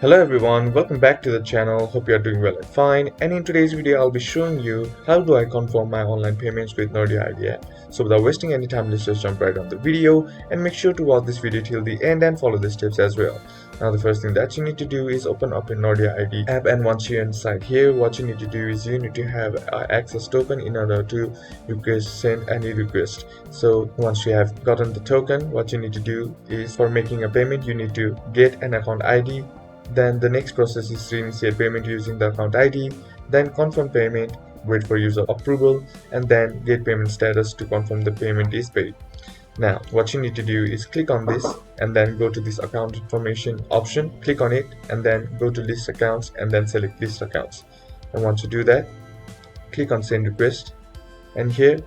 Hello everyone, welcome back to the channel. Hope you are doing well and fine. And in today's video, I'll be showing you how do I confirm my online payments with Nordea ID App. So without wasting any time, let's just jump right on the video and make sure to watch this video till the end and follow the steps as well. Now the first thing that you need to do is open up your Nordea ID app, and once you're inside here, what you need to do is you need to have access token in order to send any request. So once you have gotten the token, what you need to do is for making a payment, you need to get an account ID. Then the next process is to initiate payment using the account ID, then confirm payment, wait for user approval, and then get payment status to confirm the payment is paid. Now what you need to do is click on this and then go to this account information option, click on it and then go to list accounts and then select list accounts. And once you do that, click on send request, and here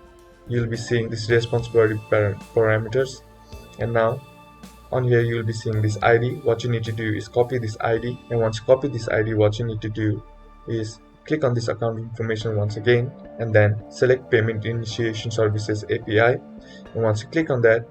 you'll be seeing this responsibility parameters, and now on here you will be seeing this ID. What you need to do is copy this ID, and once you copy this ID, what you need to do is click on this account information once again and then select payment initiation services API, and once you click on that,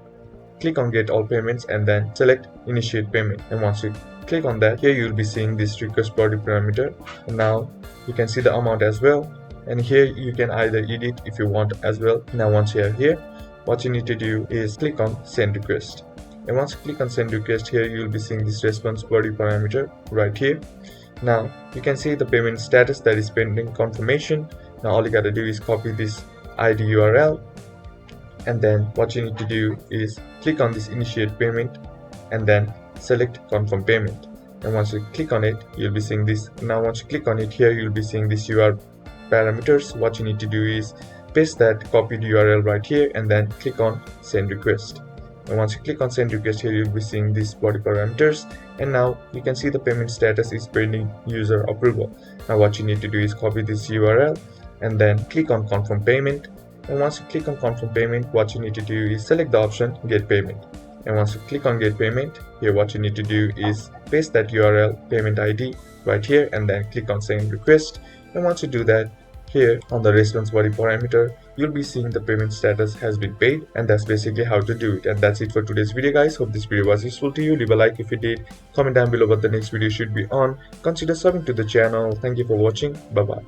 click on get all payments and then select initiate payment, and once you click on that, here you will be seeing this request body parameter, and now you can see the amount as well, and here you can either edit if you want as well. Now once you are here, what you need to do is click on send request, and once you click on send request, here you will be seeing this response body parameter right here. Now you can see the payment status that is pending confirmation. Now all you gotta do is copy this ID URL, and then what you need to do is click on this initiate payment and then select confirm payment, and once you click on it, you'll be seeing this. Now once you click on it, here you'll be seeing this URL parameters. What you need to do is paste that copied URL right here and then click on send request. And once you click on send request, here you'll be seeing these body parameters, and now you can see the payment status is pending user approval. Now what you need to do is copy this URL and then click on confirm payment, and once you click on confirm payment, what you need to do is select the option get payment, and once you click on get payment, here what you need to do is paste that URL payment ID right here and then click on send request, and once you do that, here on the response body parameter, you'll be seeing the payment status has been paid, and that's basically how to do it. And that's it for today's video, guys. Hope this video was useful to you. Leave a like if it did, comment down below what the next video should be on, consider subbing to the channel. Thank you for watching. Bye bye.